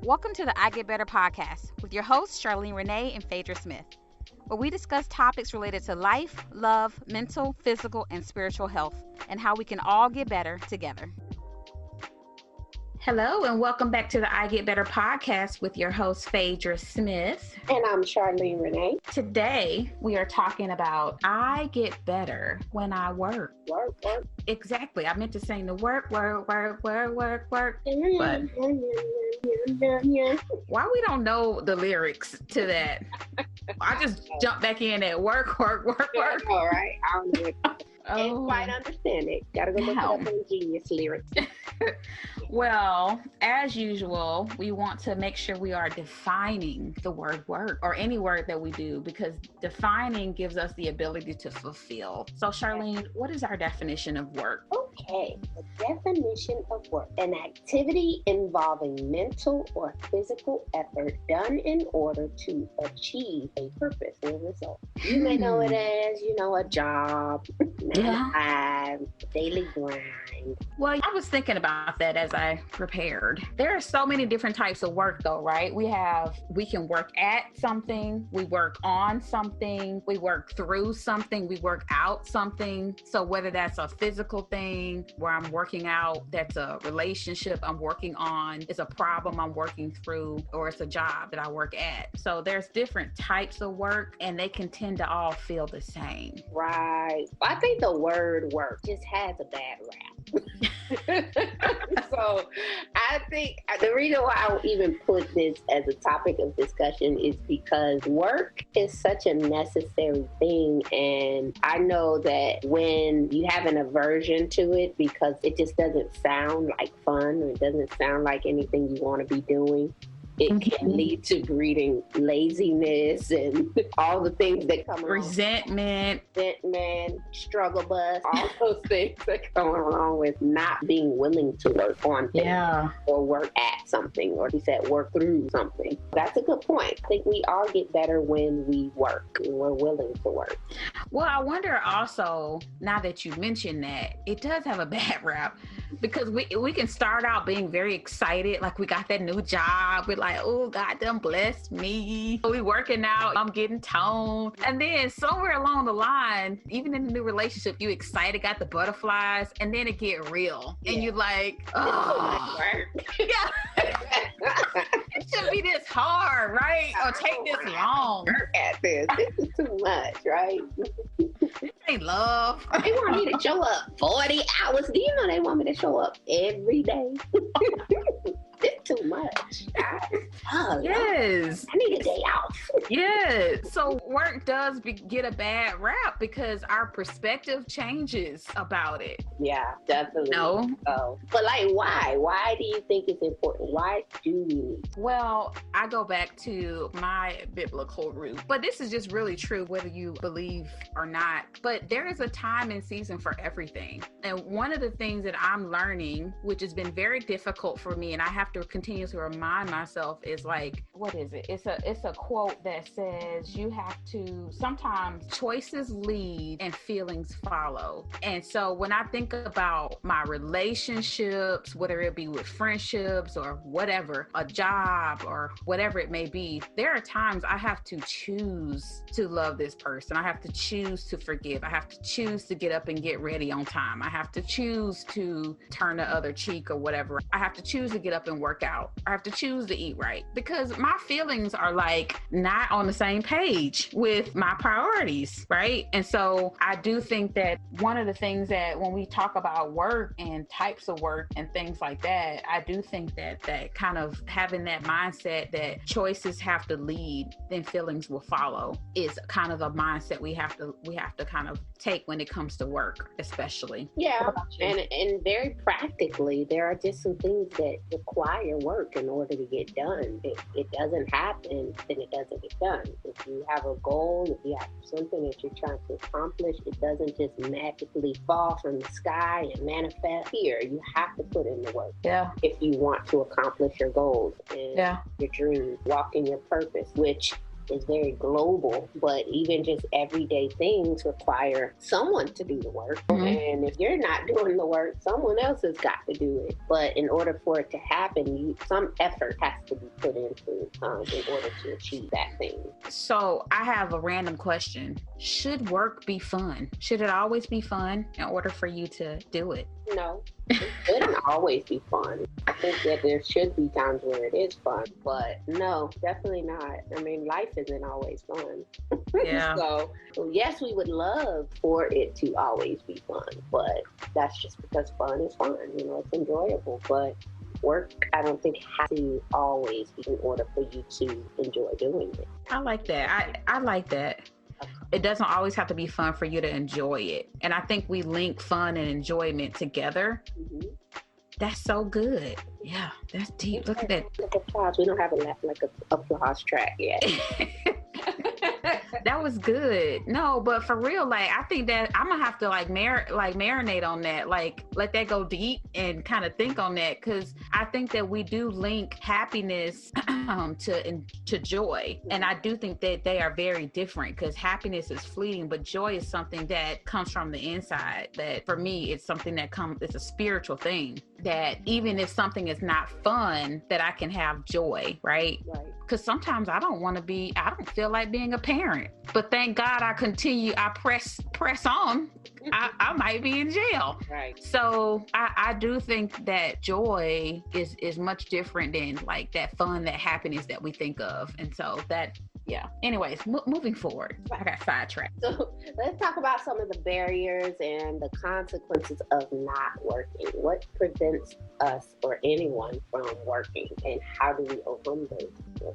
Welcome to the I Get Better podcast with your hosts, Charlene Renee and Phaedra Smith, where we discuss topics related to life, love, mental, physical, and spiritual health, and how we can all get better together. Hello, and welcome back to the I Get Better podcast with your host, Phaedra Smith. And I'm Charlene Renee. Today, we are talking about I get better when I work. Work. Exactly. I meant to sing the work. But why we don't know the lyrics to that? I just jump back in at work. All right. I don't know. Can't quite understand it. Gotta go look it up in Genius lyrics. Well, as usual, we want to make sure we are defining the word work or any word that we do, because defining gives us the ability to fulfill. So, Charlene, what is our definition of work? Okay, the definition of work: an activity involving mental or physical effort done in order to achieve a purpose or result. You may know it as, a job, daily grind. Well, I was thinking about that as I prepared. There are so many different types of work though, right? We can work at something, we work on something, we work through something, we work out something. So whether that's a physical thing where I'm working out, that's a relationship I'm working on, it's a problem I'm working through, or it's a job that I work at. So there's different types of work and they can tend to all feel the same. Right. I think the word work just has a bad rap. So I think the reason why I even put this as a topic of discussion is because work is such a necessary thing. And I know that when you have an aversion to it because it just doesn't sound like fun, or it doesn't sound like anything you want to be doing, it can lead to breeding laziness and all the things that come along. Resentment, struggle bus, all those things that come along with not being willing to work on things or work at something, or he said work through something. That's a good point. I think we all get better when we work, when we're willing to work. Well, I wonder also, now that you mentioned that, it does have a bad rap, because we can start out being very excited, like we got that new job, we're like, oh, God done blessed me, we working out, I'm getting toned. And then somewhere along the line, even in the new relationship, you excited, got the butterflies, and then it get real. Yeah. And you're like, oh, it shouldn't be this hard, right? Or take this long. Work at this. This is too much, right? They love. They want me to show up 40 hours. Do you know they want me to show up every day? It's too much. Yes. I need a day off. Yes. So work does get a bad rap because our perspective changes about it. Yeah, definitely. No. Oh. But like, why? Why do you think it's important? Why do we need? Well, I go back to my biblical root, but this is just really true whether you believe or not. But there is a time and season for everything. And one of the things that I'm learning, which has been very difficult for me, and I have to continue to remind myself, is like, what is it? It's a quote that says you have to, sometimes choices lead and feelings follow. And so when I think about my relationships, whether it be with friendships or whatever, a job or whatever it may be, there are times I have to choose to love this person. I have to choose to forgive. I have to choose to get up and get ready on time. I have to choose to turn the other cheek or whatever. I have to choose to get up and work out. I have to choose to eat right, because my feelings are like not on the same page with my priorities, right? And so I do think that one of the things that when we talk about work and types of work and things like that, I do think that kind of having that mindset that choices have to lead, then feelings will follow, is kind of a mindset we have to kind of take when it comes to work, especially. Yeah, and very practically, there are just some things that require work in order to get done. If it doesn't happen, then it doesn't get done. If you have a goal, if you have something that you're trying to accomplish, it doesn't just magically fall from the sky and manifest here. You have to put in the work. Yeah. If you want to accomplish your goals and your dreams, walk in your purpose, which is very global, but even just everyday things require someone to do the work. And if you're not doing the work, someone else has got to do it. But in order for it to happen, some effort has to be put into in order to achieve that thing. So I have a random question. Should work be fun? Should it always be fun in order for you to do it? No, it shouldn't always be fun. I think that there should be times where it is fun, but no, definitely not. I mean, life isn't always fun. Yeah. So yes, we would love for it to always be fun, but that's just because fun is fun. You know, it's enjoyable, but work, I don't think has to always be in order for you to enjoy doing it. I like that. I like that. It doesn't always have to be fun for you to enjoy it. And I think we link fun and enjoyment together. That's so good. Yeah, that's deep. Look at that. Applause. We don't have a applause track yet. That was good. No, but for real, like, I think that I'm gonna have to marinate on that, like let that go deep and kind of think on that, because I think that we do link happiness to joy, and I do think that they are very different, because happiness is fleeting, but joy is something that comes from the inside. That for me, it's something that it's a spiritual thing. That even if something is not fun, that I can have joy, right? Because sometimes I don't feel like being a parent, but thank God I press on. I might be in jail. Right. So I do think that joy is much different than like that fun, that happiness that we think of. And so that, yeah. Anyways, moving forward. I got sidetracked. So let's talk about some of the barriers and the consequences of not working. What prevents us or anyone from working, and how do we overcome those? We'll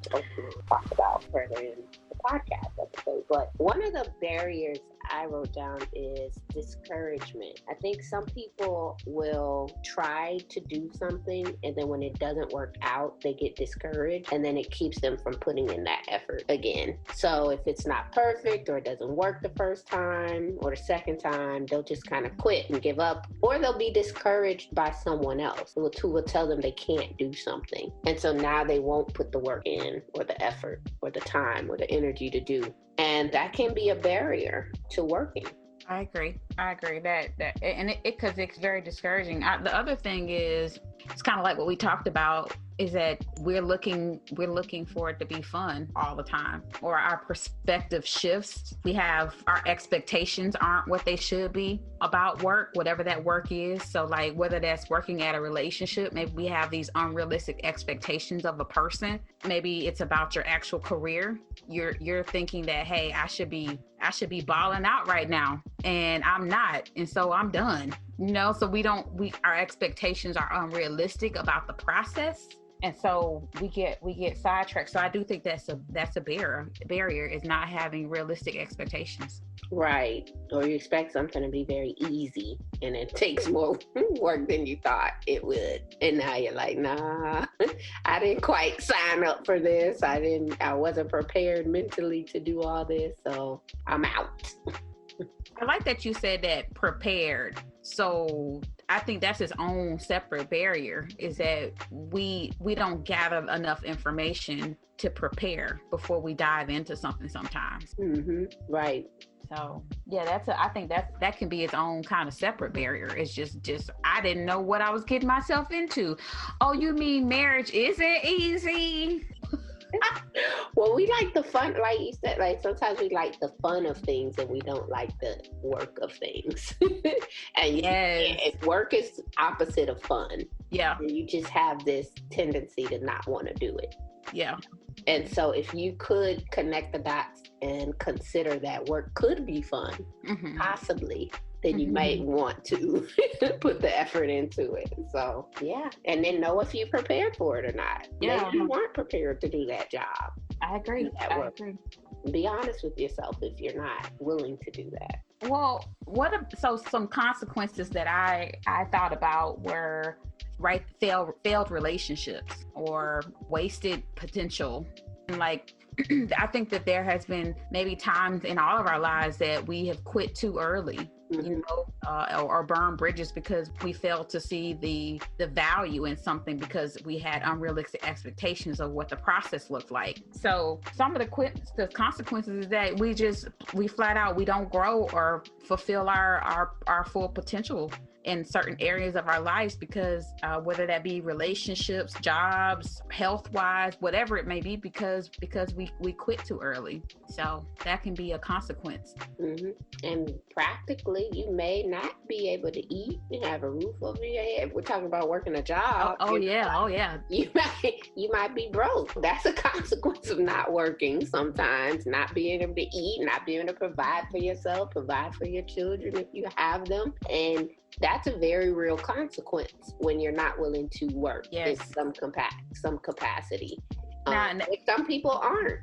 talk about further in the podcast episode. But one of the barriers I wrote down is discouragement. I think some people will try to do something, and then when it doesn't work out, they get discouraged, and then it keeps them from putting in that effort again. So if it's not perfect, or it doesn't work the first time or the second time, they'll just kind of quit and give up, or they'll be discouraged by someone else who will tell them they can't do something. And so now they won't put the work in, or the effort, or the time, or the energy to do. And that can be a barrier to working. I agree that and because it's very discouraging. The other thing is, it's kind of like what we talked about, is that we're looking for it to be fun all the time, or our perspective shifts. We have our expectations aren't what they should be about work, whatever that work is. So like whether that's working at a relationship, maybe we have these unrealistic expectations of a person. Maybe it's about your actual career. You're thinking that, hey, I should be balling out right now, and I'm not, and so I'm done. So our expectations are unrealistic about the process, and so we get sidetracked. So I do think that's a barrier is not having realistic expectations. Right. Or you expect something to be very easy, and it takes more work than you thought it would. And now you're like, nah, I didn't quite sign up for this. I wasn't prepared mentally to do all this, so I'm out. I like that you said that, prepared. So I think that's its own separate barrier, is that we don't gather enough information to prepare before we dive into something sometimes. Right. So yeah, I think that can be its own kind of separate barrier. It's just I didn't know what I was getting myself into. Oh, you mean marriage isn't easy? Well, we like the fun, like you said, like sometimes we like the fun of things and we don't like the work of things. And if work is opposite of fun, you just have this tendency to not want to do it. Yeah. And so if you could connect the dots and consider that work could be fun, possibly, then you might want to put the effort into it. So, yeah. And then know if you're prepared for it or not. Yeah. Maybe you weren't prepared to do that job. I agree. Be honest with yourself if you're not willing to do that. Well, some consequences that I thought about were failed relationships or wasted potential. And like, I think that there has been maybe times in all of our lives that we have quit too early. or burn bridges because we failed to see the value in something because we had unrealistic expectations of what the process looked like. So some of the consequences is that we flat out, we don't grow or fulfill our full potential in certain areas of our lives because whether that be relationships, jobs, health-wise, whatever it may be, because we quit too early. So that can be a consequence. Mm-hmm. And practically, you may not be able to eat and have a roof over your head. We're talking about working a job. Oh yeah. You might be broke. That's a consequence of not working sometimes, not being able to eat, not being able to provide for yourself, provide for your children if you have them. And that's a very real consequence when you're not willing to work in some capacity. Some people aren't.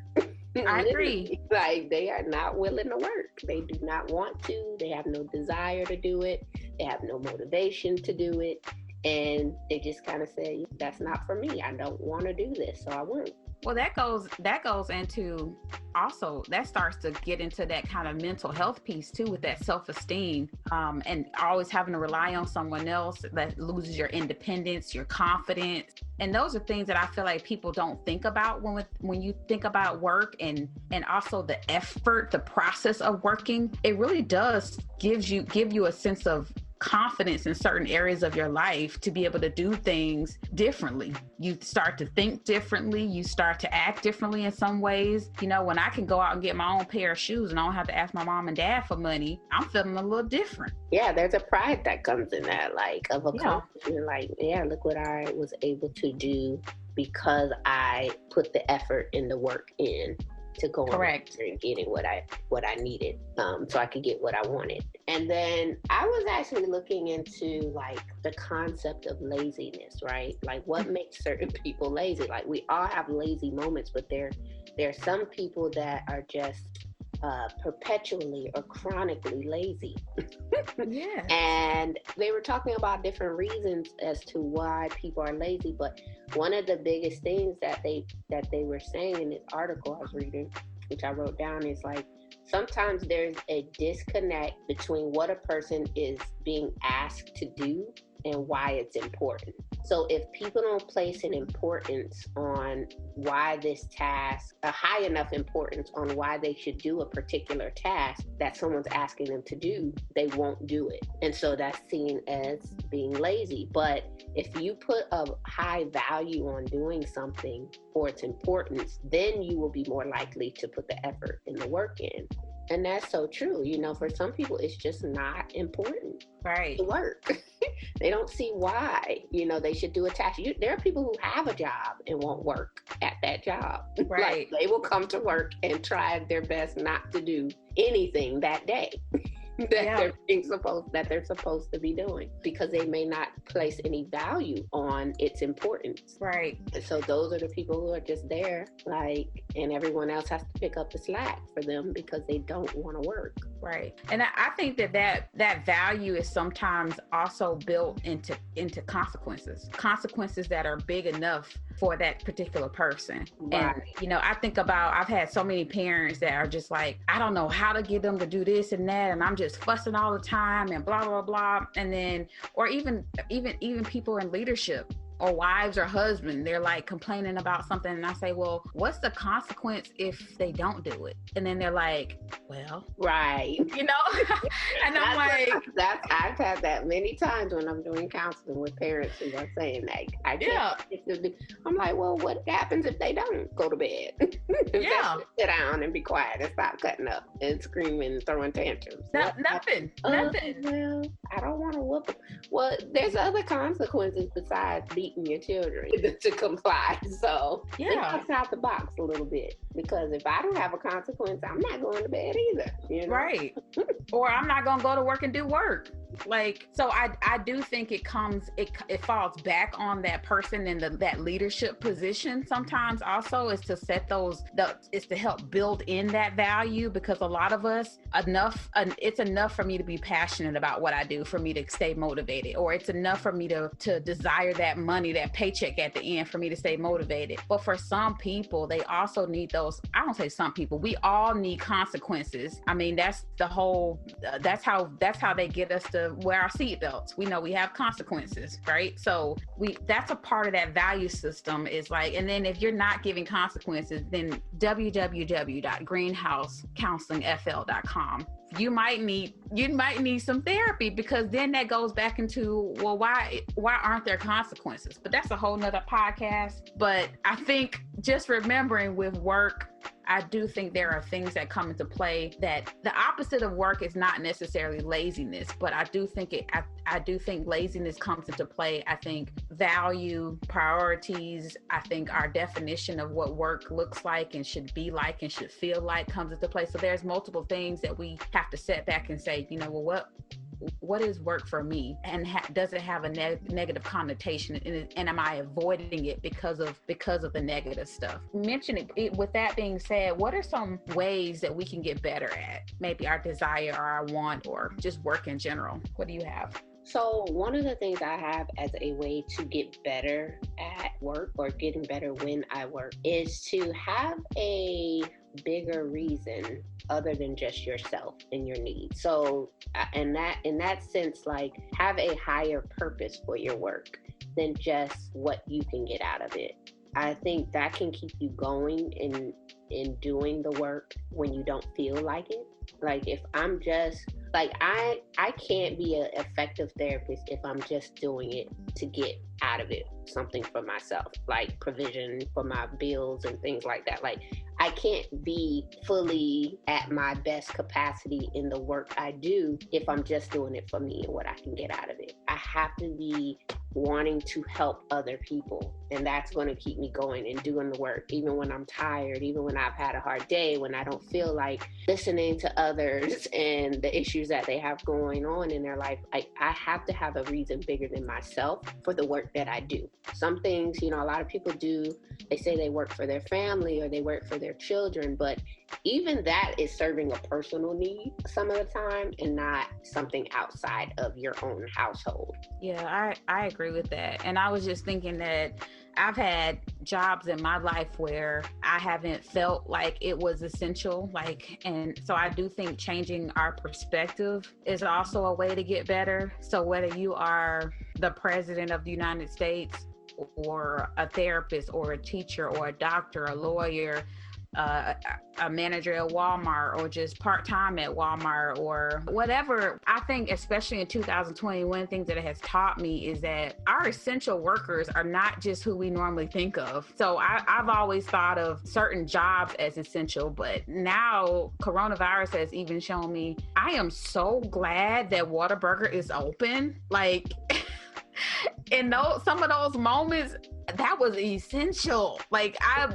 I agree. Like, they are not willing to work. They do not want to. They have no desire to do it. They have no motivation to do it. And they just kind of say, that's not for me. I don't want to do this, so I won't. Well, that goes into also, that starts to get into that kind of mental health piece too, with that self-esteem, and always having to rely on someone else that loses your independence, your confidence. And those are things that I feel like people don't think about when you think about work and also the effort, the process of working. It really does give you a sense of confidence in certain areas of your life to be able to do things differently. You start to think differently. You start to act differently in some ways. When I can go out and get my own pair of shoes and I don't have to ask my mom and dad for money, I'm feeling a little different. Yeah, there's a pride that comes in that, like, of accomplishment. Like, yeah, look what I was able to do because I put the effort and the work in to go and getting what I needed, so I could get what I wanted. And then I was actually looking into like the concept of laziness, right? Like, what makes certain people lazy? Like, we all have lazy moments, but there are some people that are just perpetually or chronically lazy. Yeah. And they were talking about different reasons as to why people are lazy, but one of the biggest things that they were saying in this article I was reading, which I wrote down, is like, sometimes there's a disconnect between what a person is being asked to do and why it's important. So if people don't place an importance on why this task, a high enough importance on why they should do a particular task that someone's asking them to do, they won't do it. And so that's seen as being lazy. But if you put a high value on doing something for its importance, then you will be more likely to put the effort and the work in. And that's so true. For some people, it's just not important to work. They don't see why, they should do a task. There are people who have a job and won't work at that job. Right. Like, they will come to work and try their best not to do anything that day they're supposed to be doing, because they may not place any value on its importance. Right. And so those are the people who are just there, like, and everyone else has to pick up the slack for them because they don't want to work. Right. And I think that value is sometimes also built into consequences that are big enough for that particular person. Right. And, I think about, I've had so many parents that are just like, I don't know how to get them to do this and that, and I'm just fussing all the time and blah, blah, blah. And then, or even people in leadership, or wives or husbands, they're like complaining about something, and I say, well, what's the consequence if they don't do it? And then they're like, well, right. And I'm like, I've had that many times when I'm doing counseling with parents who are saying that. I'm like, well, what happens if they don't go to bed? Yeah. Sit down and be quiet and stop cutting up and screaming and throwing tantrums. Nothing. Well, I don't want to whoop them. Well, there's other consequences besides beating your children to comply. So it knocks out the box a little bit, because if I don't have a consequence, I'm not going to bed either. Right. Or I'm not going to go to work and do work. Like, so I do think it falls back on that person in that leadership position sometimes also, is to set is to help build in that value, because a lot of us, it's enough for me to be passionate about what I do, for me to stay motivated, or it's enough for me to desire that money, that paycheck at the end, for me to stay motivated. But for some people, they also need those, I don't say some people, we all need consequences. I mean, that's the whole, that's how they get us to wear our seatbelts. We know we have consequences, right? So that's a part of that value system, is like, and then if you're not giving consequences, then www.greenhousecounselingfl.com. You might need some therapy, because then that goes back into, well, why aren't there consequences? But that's a whole nother podcast. But I think just remembering with work, I do think there are things that come into play, that the opposite of work is not necessarily laziness, but I do think laziness comes into play. I think value, priorities, I think our definition of what work looks like and should be like and should feel like comes into play. So there's multiple things that we have to set back and say, well, what is work for me, and does it have a negative connotation, and am I avoiding it because of the negative stuff? Mentioning it, with that being said, what are some ways that we can get better at maybe our desire or our want, or just work in general? What do you have? So one of the things I have as a way to get better at work, or getting better when I work, is to have a bigger reason other than just yourself and your needs. So in that sense, like, have a higher purpose for your work than just what you can get out of it. I think that can keep you going in doing the work when you don't feel like it. Like, if I'm just like, I can't be an effective therapist if I'm just doing it to get out of it something for myself, like provision for my bills and things like that. Like, I can't be fully at my best capacity in the work I do if I'm just doing it for me and what I can get out of it. I have to be wanting to help other people, and that's going to keep me going and doing the work, even when I'm tired, even when I've had a hard day, when I don't feel like listening to others and the issues that they have going on in their life. I have to have a reason bigger than myself for the work that I do. Some things, a lot of people do, they say they work for their family or they work for their children, but even that is serving a personal need some of the time, and not something outside of your own household. Yeah, I agree with that. And I was just thinking that I've had jobs in my life where I haven't felt like it was essential, and so I do think changing our perspective is also a way to get better. So whether you are the president of the United States, or a therapist, or a teacher, or a doctor, a lawyer, a manager at Walmart, or just part-time at Walmart, or whatever. I think especially in 2020, one thing that it has taught me is that our essential workers are not just who we normally think of. So I've always thought of certain jobs as essential, but now coronavirus has even shown me I am so glad that Whataburger is open. Like, in some of those moments, that was essential. Like, I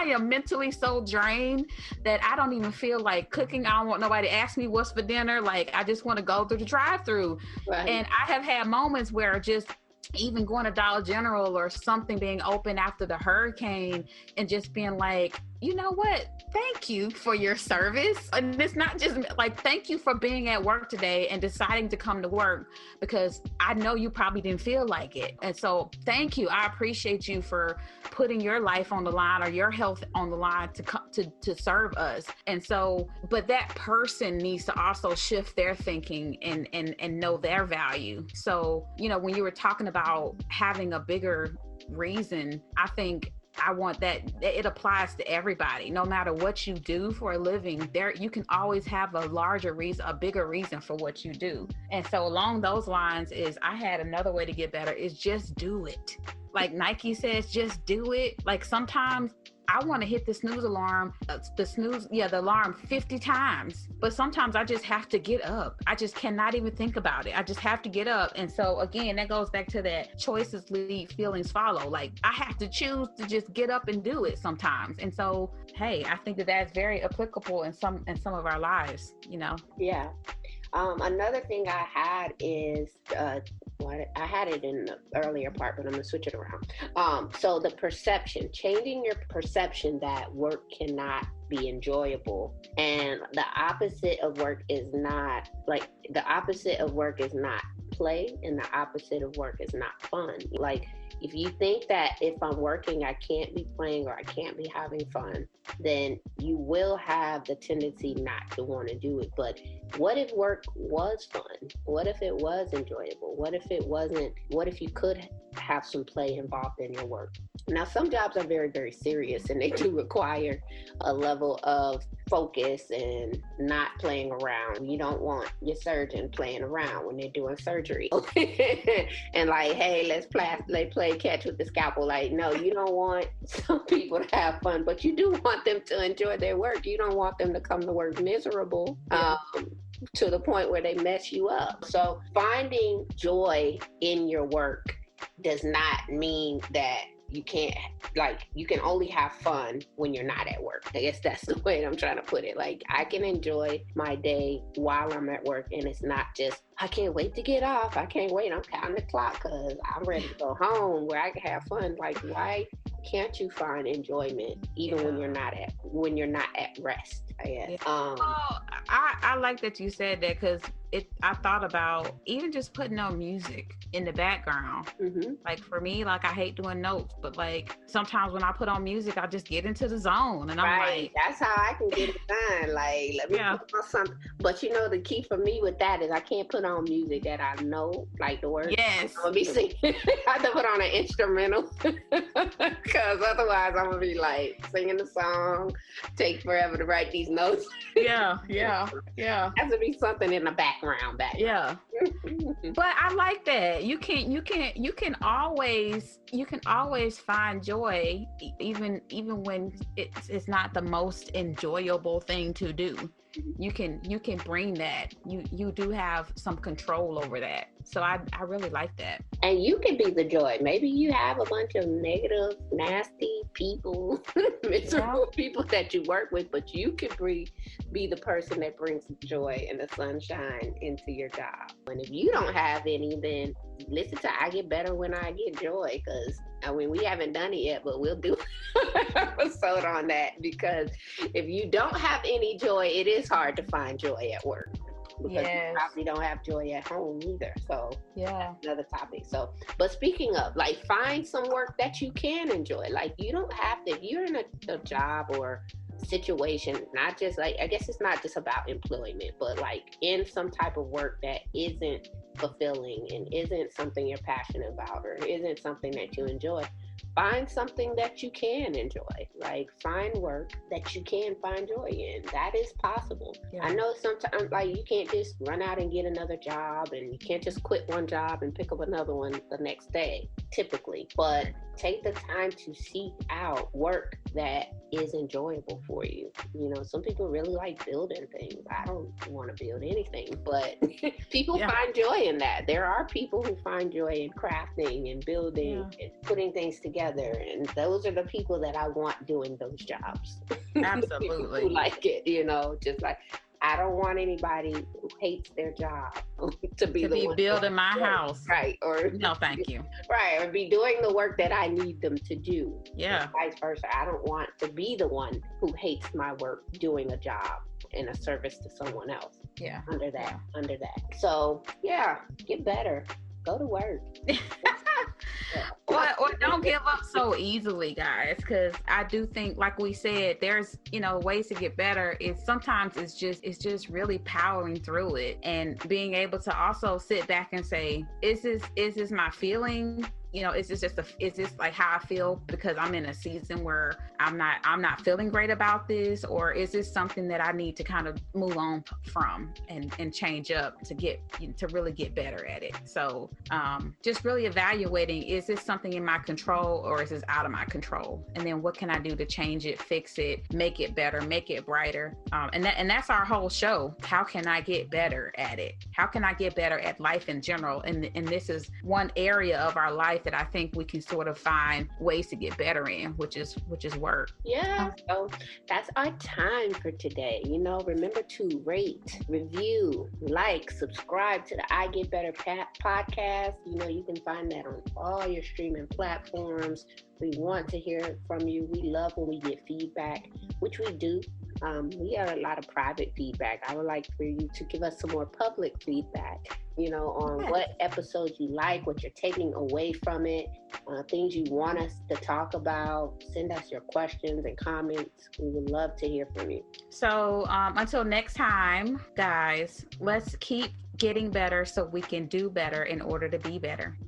am mentally so drained that I don't even feel like cooking. I don't want nobody to ask me what's for dinner. Like, I just want to go through the drive-through. Right. And I have had moments where just even going to Dollar General or something being open after the hurricane and just being like, you know what? Thank you for your service. And it's not just like, thank you for being at work today and deciding to come to work, because I know you probably didn't feel like it. And so thank you. I appreciate you for putting your life on the line or your health on the line to serve us. And so, but that person needs to also shift their thinking and know their value. So, when you were talking about having a bigger reason, I think I want that it applies to everybody. No matter what you do for a living, you can always have a larger reason, a bigger reason for what you do. And so along those lines I had another way to get better is just do it. Like Nike says, just do it. Like, sometimes I want to hit the snooze alarm, the alarm 50 times. But sometimes I just have to get up. I just cannot even think about it. I just have to get up. And so again, that goes back to that choices lead, feelings follow. Like, I have to choose to just get up and do it sometimes. And so, hey, I think that's very applicable in some of our lives, Yeah. Another thing I had is I had it in the earlier part, but I'm gonna switch it around. So the perception, changing your perception that work cannot be enjoyable, and the opposite of work is not play, and the opposite of work is not fun. Like, if you think that if I'm working, I can't be playing or I can't be having fun, then you will have the tendency not to want to do it. But what if work was fun? What if it was enjoyable? What if it wasn't? What if you could have some play involved in your work? Now, some jobs are very, very serious, and they do require a level of focus and not playing around. You don't want your surgeon playing around when they're doing surgery and like, hey, let's play catch with the scalpel. Like, no, you don't want some people to have fun, but you do want them to enjoy their work. You don't want them to come to work miserable. To the point where they mess you up. So finding joy in your work does not mean that you can't, like, you can only have fun when you're not at work. I guess that's the way I'm trying to put it. Like, I can enjoy my day while I'm at work, and it's not just, I can't wait to get off. I can't wait. I'm counting the clock because I'm ready to go home where I can have fun. Like, why can't you find enjoyment even when you're not at rest? I guess. I like that you said that, because I thought about even just putting on music in the background. Mm-hmm. Like, for me, like, I hate doing notes, but like sometimes when I put on music, I just get into the zone, and I'm like, that's how I can get it done. Like, let me put on something. But you know, the key for me with that is I can't put on music that I know, like the words. Yes. I'm gonna be singing. I have to put on an instrumental because otherwise I'm gonna be like singing the song, take forever to write these notes. Yeah. Has to be something in the background. Yeah. But I like that. You can always find joy even when it's not the most enjoyable thing to do. You can bring that. You do have some control over that. So I really like that. And you can be the joy. Maybe you have a bunch of negative, nasty people, miserable people that you work with, but you could be the person that brings joy and the sunshine into your job. And if you don't have any, then listen to I Get Better When I Get Joy, because we haven't done it yet, but we'll do an episode on that, because if you don't have any joy, it is hard to find joy at work. Because you probably don't have joy at home either. So that's another topic. So, but speaking of, like, find some work that you can enjoy. Like, you don't have to, if you're in a job or situation, not just like, I guess it's not just about employment, but like in some type of work that isn't fulfilling and isn't something you're passionate about or isn't something that you enjoy, find something that you can enjoy. Like, find work that you can find joy in. That is possible. I know sometimes, like, you can't just run out and get another job, and you can't just quit one job and pick up another one the next day, typically. But take the time to seek out work that is enjoyable for you. You know, some people really like building things. I don't want to build anything, but people find joy in that. There are people who find joy in crafting and building and putting things together, and those are the people that I want doing those jobs. Absolutely. Who like it, you know, just like, I don't want anybody who hates their job to be building my house. Right. Or no, thank you. Right. Or be doing the work that I need them to do. Yeah. And vice versa. I don't want to be the one who hates my work doing a job in a service to someone else. Yeah. Under that. So get better. Go to work. Or don't give up so easily, guys, because I do think, like we said, there's, you know, ways to get better. Sometimes it's just really powering through it and being able to also sit back and say, is this my feeling? You know, is this like how I feel because I'm in a season where I'm not feeling great about this, or is this something that I need to kind of move on from and change up to really get better at it? So just really evaluating, is this something in my control or is this out of my control? And then what can I do to change it, fix it, make it better, make it brighter? And that's our whole show. How can I get better at it? How can I get better at life in general? And this is one area of our life life that I think we can sort of find ways to get better in, which is work. Yeah, so that's our time for today. Remember to rate, review, like, subscribe to the I Get Better podcast. You can find that on all your streaming platforms. We want to hear from you. We love when we get feedback, which we do. We got a lot of private feedback. I would like for you to give us some more public feedback, on what episodes you like, what you're taking away from it, things you want us to talk about. Send us your questions and comments. We would love to hear from you. So until next time, guys, let's keep getting better so we can do better in order to be better.